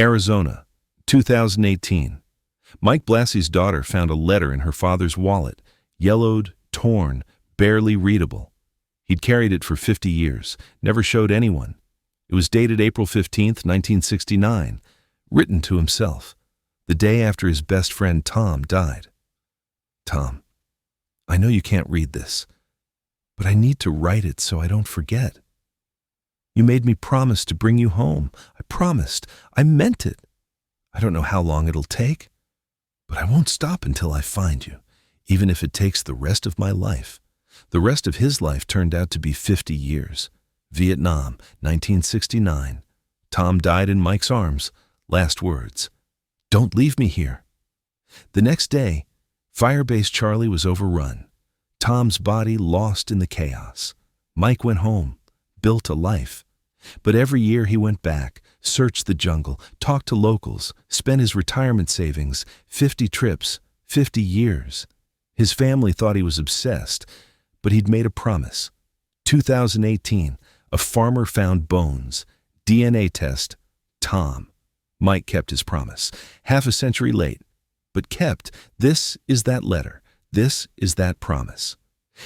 Arizona, 2018. Mike Blassie's daughter found a letter in her father's wallet, yellowed, torn, barely readable. He'd carried it for 50 years, never showed anyone. It was dated April 15th, 1969, written to himself, the day after his best friend Tom died. Tom, I know you can't read this, but I need to write it so I don't forget. You made me promise to bring you home. I promised. I meant it. I don't know how long it'll take, but I won't stop until I find you, even if it takes the rest of my life. The rest of his life turned out to be 50 years. Vietnam, 1969. Tom died in Mike's arms. Last words. Don't leave me here. The next day, Firebase Charlie was overrun. Tom's body lost in the chaos. Mike went home, built a life. But every year he went back, searched the jungle, talked to locals, spent his retirement savings, 50 trips, 50 years. His family thought he was obsessed, but he'd made a promise. 2018, a farmer found bones. DNA test, Tom. Mike kept his promise. Half a century late, but kept. This is that letter. This is that promise.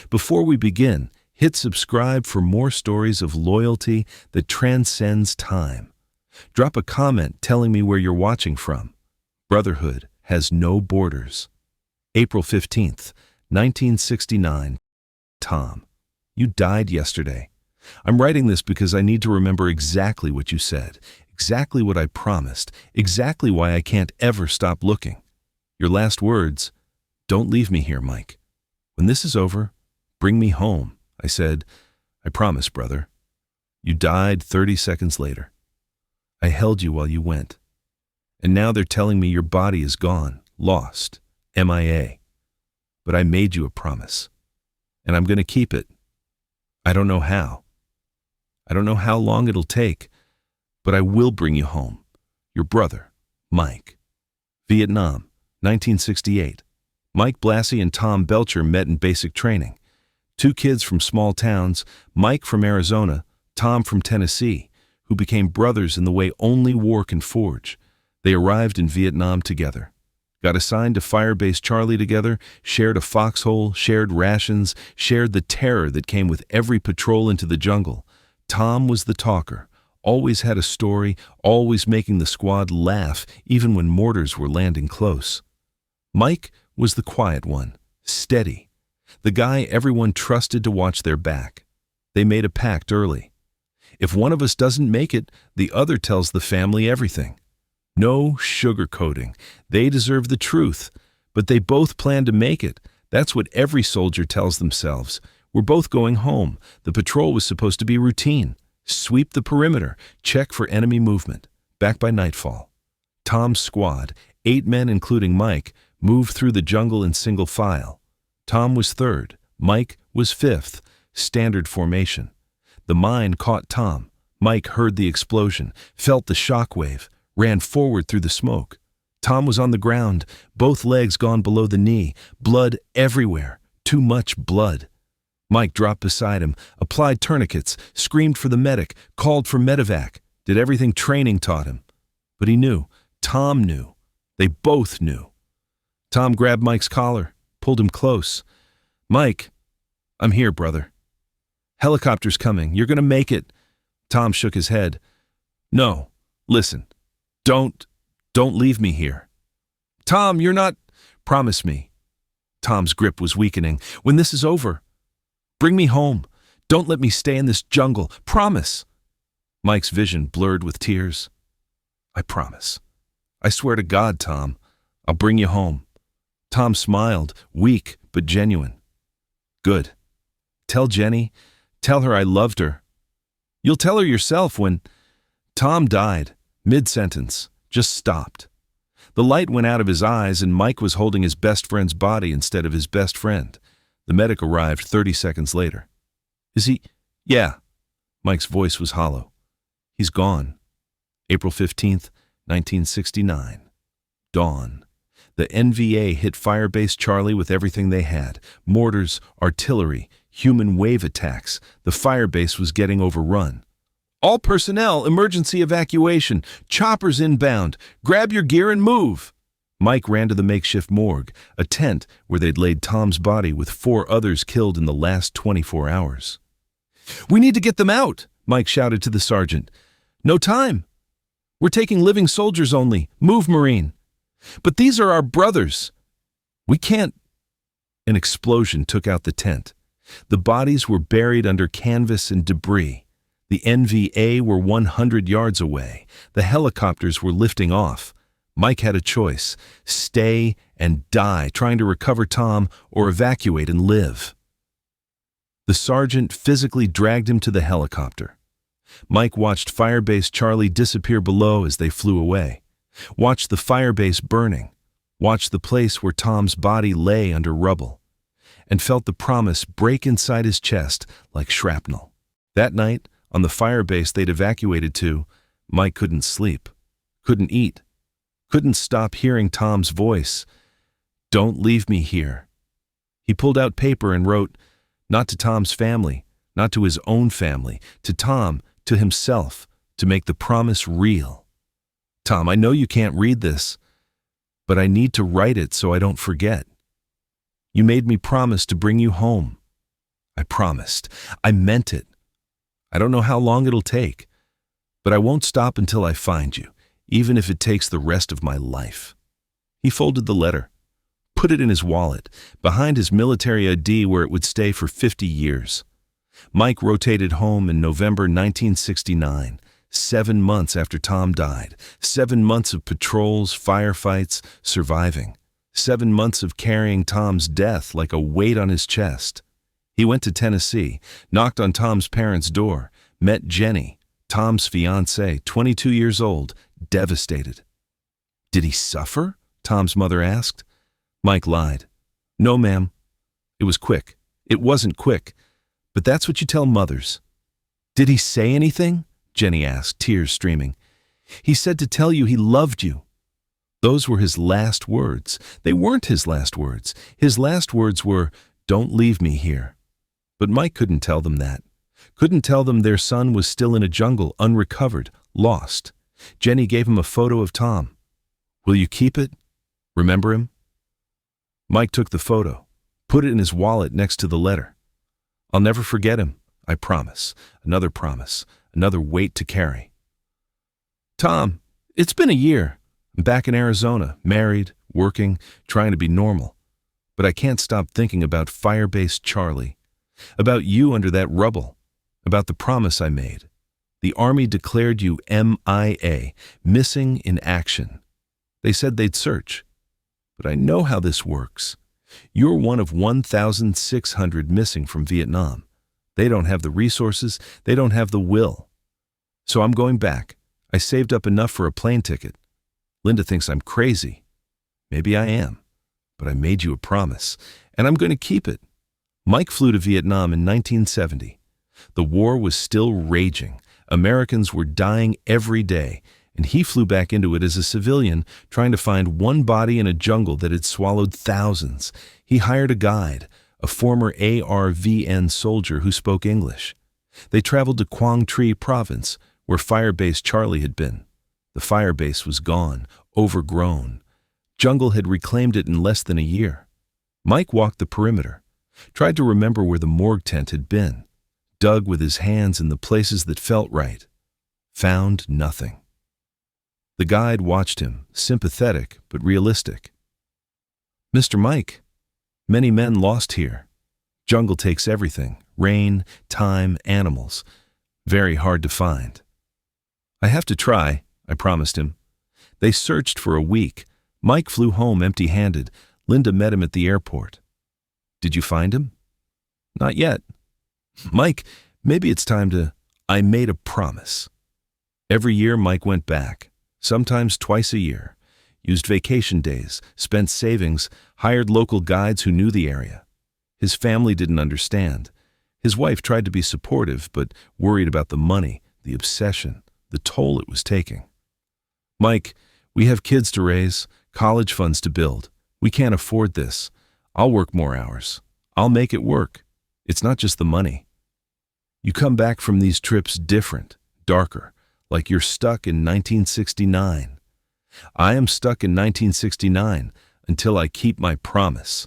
Before we begin, hit subscribe for more stories of loyalty that transcends time. Drop a comment telling me where you're watching from. Brotherhood has no borders. April 15th, 1969. Tom, you died yesterday. I'm writing this because I need to remember exactly what you said, exactly what I promised, exactly why I can't ever stop looking. Your last words, don't leave me here, Mike. When this is over, bring me home. I said, I promise, brother. You died 30 seconds later. I held you while you went. And now they're telling me your body is gone, lost, MIA. But I made you a promise. And I'm going to keep it. I don't know how. I don't know how long it'll take, but I will bring you home. Your brother, Mike. Vietnam, 1968. Mike Blassie and Tom Belcher met in basic training. Two kids from small towns, Mike from Arizona, Tom from Tennessee, who became brothers in the way only war can forge. They arrived in Vietnam together, got assigned to Firebase Charlie together, shared a foxhole, shared rations, shared the terror that came with every patrol into the jungle. Tom was the talker, always had a story, always making the squad laugh even when mortars were landing close. Mike was the quiet one, steady. The guy everyone trusted to watch their back. They made a pact early. If one of us doesn't make it, the other tells the family everything. No sugarcoating. They deserve the truth, but they both plan to make it. That's what every soldier tells themselves. We're both going home. The patrol was supposed to be routine. Sweep the perimeter, check for enemy movement. Back by nightfall. Tom's squad, 8 men including Mike, moved through the jungle in single file. Tom was third, Mike was fifth, standard formation. The mine caught Tom. Mike heard the explosion, felt the shockwave, ran forward through the smoke. Tom was on the ground, both legs gone below the knee, blood everywhere, too much blood. Mike dropped beside him, applied tourniquets, screamed for the medic, called for medevac, did everything training taught him. But he knew, Tom knew, they both knew. Tom grabbed Mike's collar, pulled him close. Mike, I'm here, brother. Helicopter's coming. You're going to make it. Tom shook his head. No, listen. Don't leave me here. Tom, you're not. Promise me. Tom's grip was weakening. When this is over, bring me home. Don't let me stay in this jungle. Promise. Mike's vision blurred with tears. I promise. I swear to God, Tom, I'll bring you home. Tom smiled, weak but genuine. Good. Tell Jenny. Tell her I loved her. You'll tell her yourself when... Tom died, mid-sentence, just stopped. The light went out of his eyes and Mike was holding his best friend's body instead of his best friend. The medic arrived 30 seconds later. Is he... Yeah. Mike's voice was hollow. He's gone. April 15th, 1969. Dawn. The NVA hit Firebase Charlie with everything they had. Mortars, artillery, human wave attacks. The firebase was getting overrun. All personnel, emergency evacuation. Choppers inbound. Grab your gear and move. Mike ran to the makeshift morgue, a tent where they'd laid Tom's body with 4 others killed in the last 24 hours. "We need to get them out," Mike shouted to the sergeant. "No time. We're taking living soldiers only. Move, Marine." "But these are our brothers." "We can't." An explosion took out the tent. The bodies were buried under canvas and debris. The NVA were 100 yards away. The helicopters were lifting off. Mike had a choice: stay and die trying to recover Tom or evacuate and live. The sergeant physically dragged him to the helicopter. Mike watched Firebase Charlie disappear below as they flew away. Watched the firebase burning. Watched the place where Tom's body lay under rubble. And felt the promise break inside his chest like shrapnel. That night, on the firebase they'd evacuated to, Mike couldn't sleep, couldn't eat, couldn't stop hearing Tom's voice. "Don't leave me here." He pulled out paper and wrote, not to Tom's family, not to his own family, to Tom, to himself, to make the promise real. "Tom, I know you can't read this, but I need to write it so I don't forget. You made me promise to bring you home. I promised. I meant it. I don't know how long it'll take, but I won't stop until I find you, even if it takes the rest of my life." He folded the letter, put it in his wallet, behind his military ID where it would stay for 50 years. Mike rotated home in November 1969, 7 months after Tom died. 7 months of patrols, firefights, surviving. 7 months of carrying Tom's death like a weight on his chest. He went to Tennessee, knocked on Tom's parents' door, met Jenny, Tom's fiancée, 22 years old, devastated. "Did he suffer?" Tom's mother asked. Mike lied. "No, ma'am. It was quick. It wasn't quick, but that's what you tell mothers." "Did he say anything?" Jenny asked, tears streaming. "He said to tell you he loved you." Those were his last words. They weren't his last words. His last words were, "Don't leave me here." But Mike couldn't tell them that. Couldn't tell them their son was still in a jungle, unrecovered, lost. Jenny gave him a photo of Tom. "Will you keep it? Remember him?" Mike took the photo, put it in his wallet next to the letter. "I'll never forget him, I promise." Another promise, another weight to carry. "Tom, it's been a year. I'm back in Arizona, married, working, trying to be normal. But I can't stop thinking about Firebase Charlie, about you under that rubble, about the promise I made. The Army declared you MIA, missing in action. They said they'd search. But I know how this works. You're one of 1,600 missing from Vietnam. They don't have the resources, they don't have the will. So I'm going back. I saved up enough for a plane ticket. Linda thinks I'm crazy. Maybe I am. But I made you a promise, and I'm going to keep it." Mike flew to Vietnam in 1970. The war was still raging. Americans were dying every day, and he flew back into it as a civilian, trying to find one body in a jungle that had swallowed thousands. He hired a guide, a former ARVN soldier who spoke English. They traveled to Quang Tri Province, where Firebase Charlie had been. The firebase was gone, overgrown. Jungle had reclaimed it in less than a year. Mike walked the perimeter, tried to remember where the morgue tent had been, dug with his hands in the places that felt right. Found nothing. The guide watched him, sympathetic but realistic. "Mr. Mike, many men lost here. Jungle takes everything, rain, time, animals. Very hard to find." "I have to try," I promised him. They searched for a week. Mike flew home empty-handed. Linda met him at the airport. "Did you find him?" "Not yet." "Mike, maybe it's time to—" I made a promise. Every year Mike went back, sometimes twice a year, used vacation days, spent savings, hired local guides who knew the area. His family didn't understand. His wife tried to be supportive, but worried about the money, the obsession, the toll it was taking. "Mike, we have kids to raise, college funds to build. We can't afford this. I'll work more hours. I'll make it work. It's not just the money. You come back from these trips different, darker, like you're stuck in 1969. I am stuck in 1969 until I keep my promise.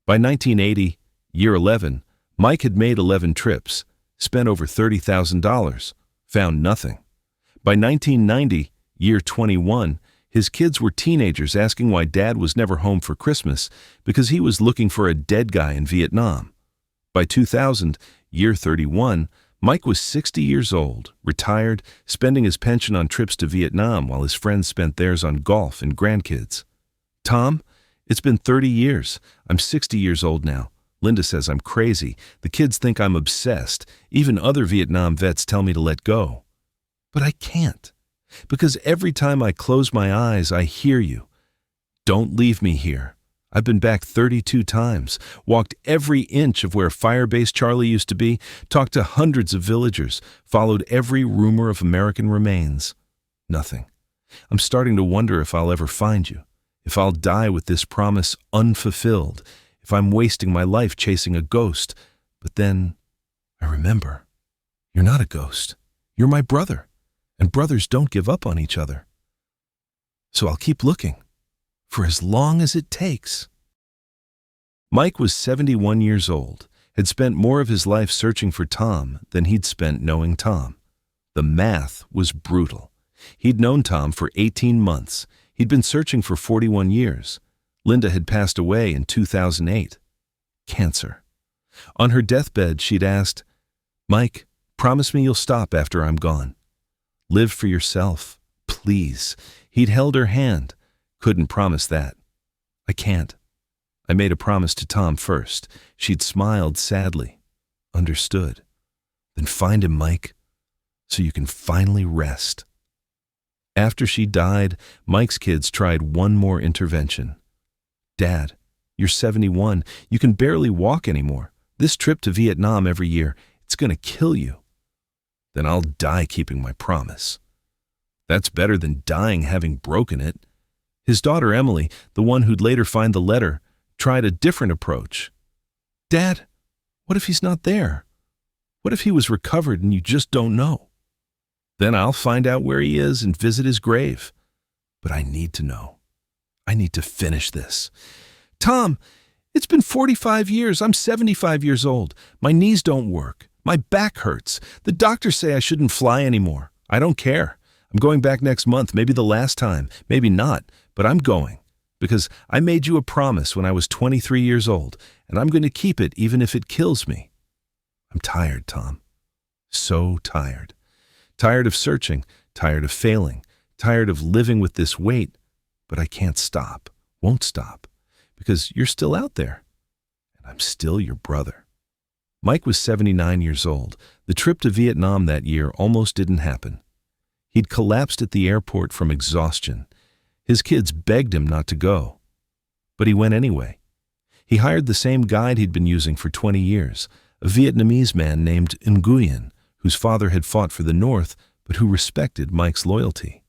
By 1980, year 11, Mike had made 11 trips, spent over $30,000, found nothing. By 1990, year 21, his kids were teenagers asking why Dad was never home for Christmas because he was looking for a dead guy in Vietnam. By 2000, year 31, Mike was 60 years old, retired, spending his pension on trips to Vietnam while his friends spent theirs on golf and grandkids. Tom, it's been 30 years. I'm 60 years old now. Linda says I'm crazy. The kids think I'm obsessed. Even other Vietnam vets tell me to let go. But I can't. Because every time I close my eyes, I hear you. Don't leave me here. I've been back 32 times, walked every inch of where Firebase Charlie used to be, talked to hundreds of villagers, followed every rumor of American remains. Nothing. I'm starting to wonder if I'll ever find you, if I'll die with this promise unfulfilled, if I'm wasting my life chasing a ghost. But then I remember, you're not a ghost. You're my brother. And brothers don't give up on each other. So I'll keep looking, for as long as it takes. Mike was 71 years old, had spent more of his life searching for Tom than he'd spent knowing Tom. The math was brutal. He'd known Tom for 18 months. He'd been searching for 41 years. Linda had passed away in 2008. Cancer. On her deathbed, she'd asked, "Mike, promise me you'll stop after I'm gone. Live for yourself, please." He'd held her hand. Couldn't promise that. I can't. I made a promise to Tom first. She'd smiled sadly. Understood. Then find him, Mike, so you can finally rest. After she died, Mike's kids tried one more intervention. Dad, you're 71. You can barely walk anymore. This trip to Vietnam every year, it's going to kill you. Then I'll die keeping my promise. That's better than dying having broken it. His daughter Emily, the one who'd later find the letter, tried a different approach. Dad, what if he's not there? What if he was recovered and you just don't know? Then I'll find out where he is and visit his grave. But I need to know. I need to finish this. Tom, it's been 45 years. I'm 75 years old. My knees don't work. My back hurts. The doctors say I shouldn't fly anymore. I don't care. I'm going back next month, maybe the last time, maybe not, but I'm going. Because I made you a promise when I was 23 years old, and I'm going to keep it even if it kills me. I'm tired, Tom. So tired. Tired of searching, tired of failing, tired of living with this weight, but I can't stop, won't stop, because you're still out there, and I'm still your brother. Mike was 79 years old. The trip to Vietnam that year almost didn't happen. He'd collapsed at the airport from exhaustion. His kids begged him not to go. But he went anyway. He hired the same guide he'd been using for 20 years, a Vietnamese man named Nguyen, whose father had fought for the North, but who respected Mike's loyalty.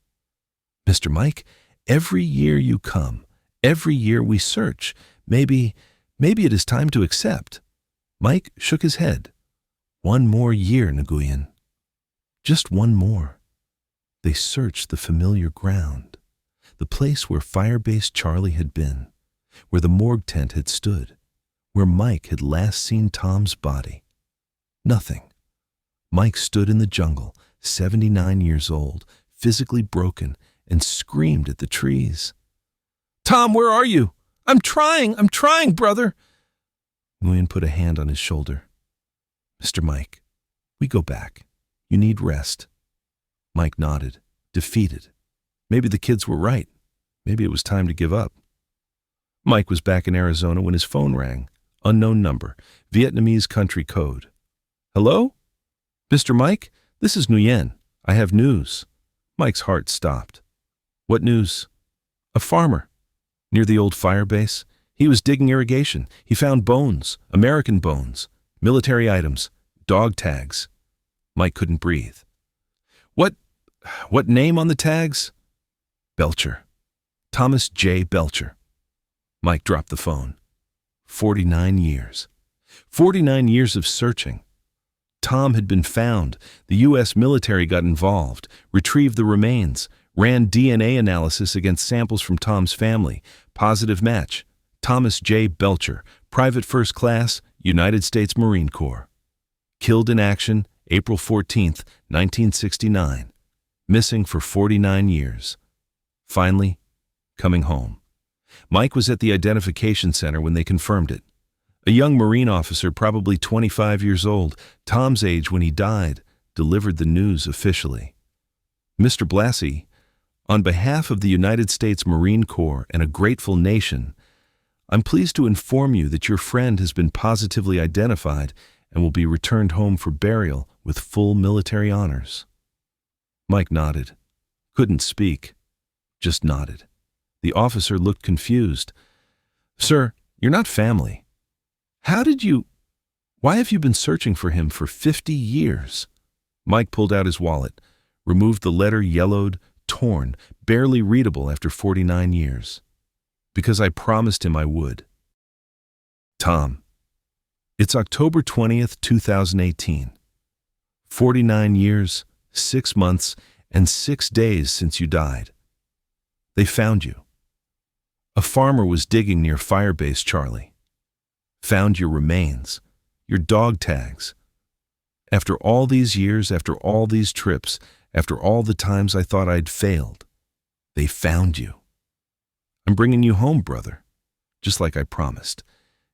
Mr. Mike, every year you come, every year we search. Maybe it is time to accept. Mike shook his head. One more year, Nguyen. Just one more. They searched the familiar ground, the place where Firebase Charlie had been, where the morgue tent had stood, where Mike had last seen Tom's body. Nothing. Mike stood in the jungle, 79 years old, physically broken, and screamed at the trees. Tom, where are you? I'm trying, brother. Nguyen put a hand on his shoulder. Mr. Mike, we go back. You need rest. Mike nodded, defeated. Maybe the kids were right. Maybe it was time to give up. Mike was back in Arizona when his phone rang. Unknown number, Vietnamese country code. Hello? Mr. Mike, this is Nguyen. I have news. Mike's heart stopped. What news? A farmer. Near the old Firebase. He was digging irrigation. He found bones, American bones, military items, dog tags. Mike couldn't breathe. What name on the tags? Belcher. Thomas J. Belcher. Mike dropped the phone. 49 years. 49 years of searching. Tom had been found. The U.S. military got involved, retrieved the remains, ran DNA analysis against samples from Tom's family. Positive match. Thomas J. Belcher, Private First Class, United States Marine Corps. Killed in action, April 14, 1969. Missing for 49 years. Finally, coming home. Mike was at the identification center when they confirmed it. A young Marine officer, probably 25 years old, Tom's age when he died, delivered the news officially. Mr. Blassie, on behalf of the United States Marine Corps and a grateful nation, I'm pleased to inform you that your friend has been positively identified and will be returned home for burial with full military honors. Mike nodded. Couldn't speak. Just nodded. The officer looked confused. Sir, you're not family. Why have you been searching for him for 50 years? Mike pulled out his wallet, removed the letter, yellowed, torn, barely readable after 49 years. Because I promised him I would. Tom, it's October 20th, 2018. 49 years, 6 months, and 6 days since you died. They found you. A farmer was digging near Firebase Charlie. Found your remains, your dog tags. After all these years, after all these trips, after all the times I thought I'd failed, they found you. I'm bringing you home, brother, just like I promised.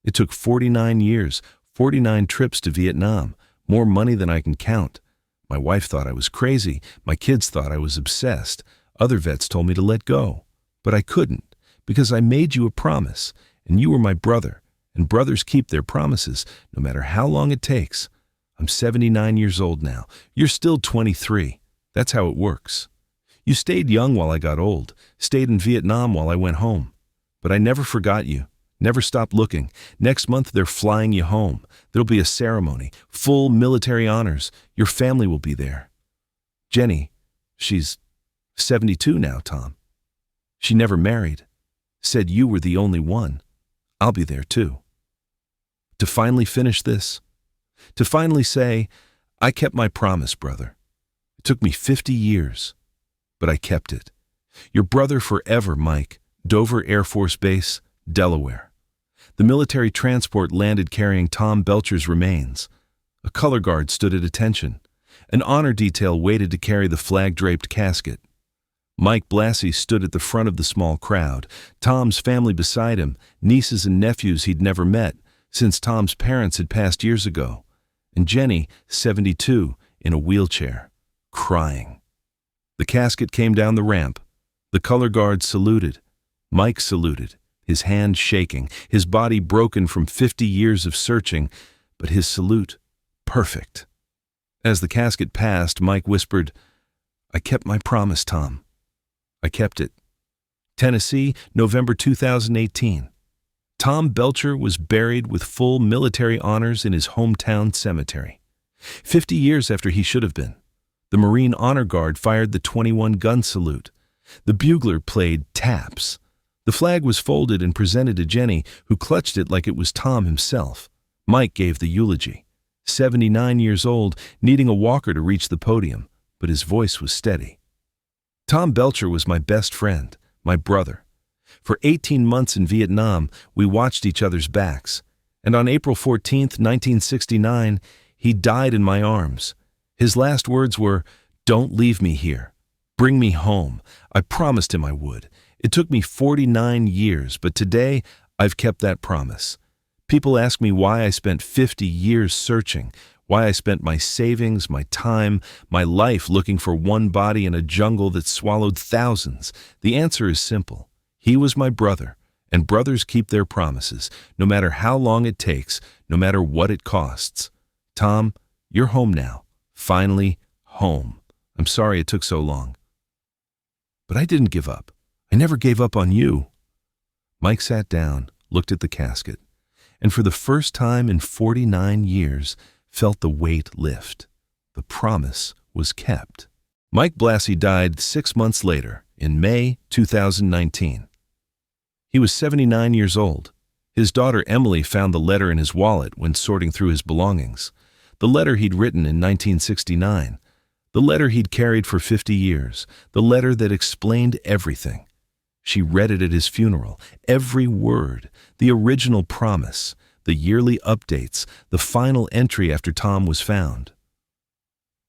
It took 49 years, 49 trips to Vietnam, more money than I can count. My wife thought I was crazy. My kids thought I was obsessed. Other vets told me to let go, but I couldn't because I made you a promise, and you were my brother. And brothers keep their promises, no matter how long it takes. I'm 79 years old now. You're still 23. That's how it works. You stayed young while I got old, stayed in Vietnam while I went home. But I never forgot you, never stopped looking. Next month they're flying you home. There'll be a ceremony, full military honors. Your family will be there. Jenny, she's 72 now, Tom. She never married. Said you were the only one. I'll be there too. To finally finish this, to finally say, I kept my promise, brother. It took me 50 years, but I kept it. Your brother forever, Mike, Dover Air Force Base, Delaware. The military transport landed carrying Tom Belcher's remains. A color guard stood at attention. An honor detail waited to carry the flag-draped casket. Mike Blassie stood at the front of the small crowd, Tom's family beside him, nieces and nephews he'd never met, since Tom's parents had passed years ago, and Jenny, 72, in a wheelchair, crying. The casket came down the ramp. The color guard saluted. Mike saluted, his hand shaking, his body broken from 50 years of searching, but his salute perfect. As the casket passed, Mike whispered, I kept my promise, Tom. I kept it. Tennessee, November 2018. Tom Belcher was buried with full military honors in his hometown cemetery. 50 years after he should have been. The Marine Honor Guard fired the 21-gun salute. The bugler played taps. The flag was folded and presented to Jenny, who clutched it like it was Tom himself. Mike gave the eulogy. 79 years old, needing a walker to reach the podium, but his voice was steady. Tom Belcher was my best friend, my brother. For 18 months in Vietnam, we watched each other's backs, and on April 14, 1969, he died in my arms. His last words were, "Don't leave me here. Bring me home." I promised him I would. It took me 49 years, but today I've kept that promise. People ask me why I spent 50 years searching, why I spent my savings, my time, my life looking for one body in a jungle that swallowed thousands. The answer is simple. He was my brother, and brothers keep their promises, no matter how long it takes, no matter what it costs. Tom, you're home now. Finally, home. I'm sorry it took so long. But I didn't give up. I never gave up on you. Mike sat down, looked at the casket, and for the first time in 49 years, felt the weight lift. The promise was kept. Mike Blassie died 6 months later, in May 2019. He was 79 years old. His daughter Emily found the letter in his wallet when sorting through his belongings. The letter he'd written in 1969. The letter he'd carried for 50 years. The letter that explained everything. She read it at his funeral. Every word. The original promise. The yearly updates. The final entry after Tom was found.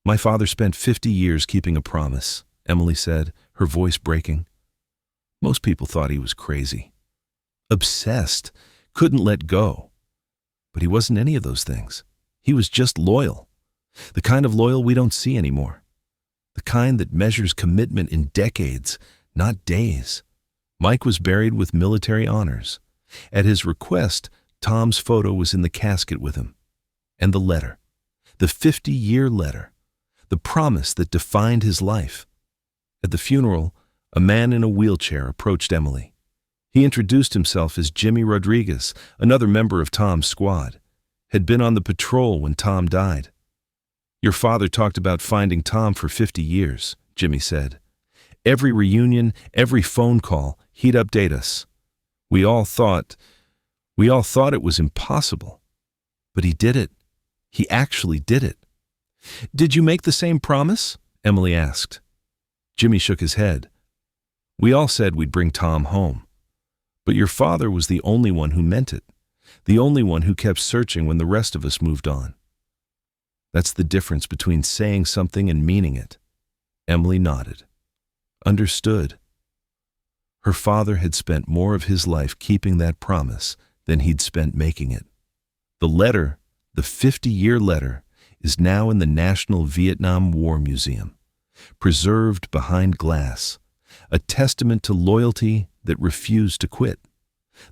"My father spent 50 years keeping a promise," Emily said, her voice breaking. Most people thought he was crazy. Obsessed. Couldn't let go. But he wasn't any of those things. He was just loyal. The kind of loyal we don't see anymore. The kind that measures commitment in decades, not days. Mike was buried with military honors. At his request, Tom's photo was in the casket with him. And the letter. The 50-year letter. The promise that defined his life. At the funeral, a man in a wheelchair approached Emily. He introduced himself as Jimmy Rodriguez, another member of Tom's squad. Had been on the patrol when Tom died. "Your father talked about finding Tom for 50 years, Jimmy said. Every reunion, every phone call, he'd update us. We all thought it was impossible. But he did it. He actually did it." "Did you make the same promise?" Emily asked. Jimmy shook his head. "We all said we'd bring Tom home. But your father was the only one who meant it. The only one who kept searching when the rest of us moved on. That's the difference between saying something and meaning it." Emily nodded. Understood. Her father had spent more of his life keeping that promise than he'd spent making it. The letter, the 50-year letter, is now in the National Vietnam War Museum, preserved behind glass, a testament to loyalty that refused to quit.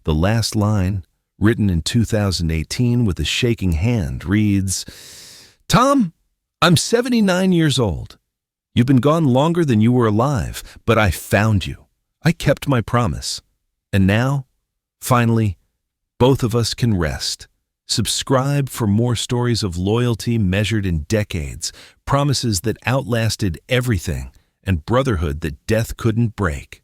The last line, written in 2018 with a shaking hand, reads, "Tom, I'm 79 years old. You've been gone longer than you were alive, but I found you. I kept my promise. And now, finally, both of us can rest." Subscribe for more stories of loyalty measured in decades, promises that outlasted everything, and brotherhood that death couldn't break.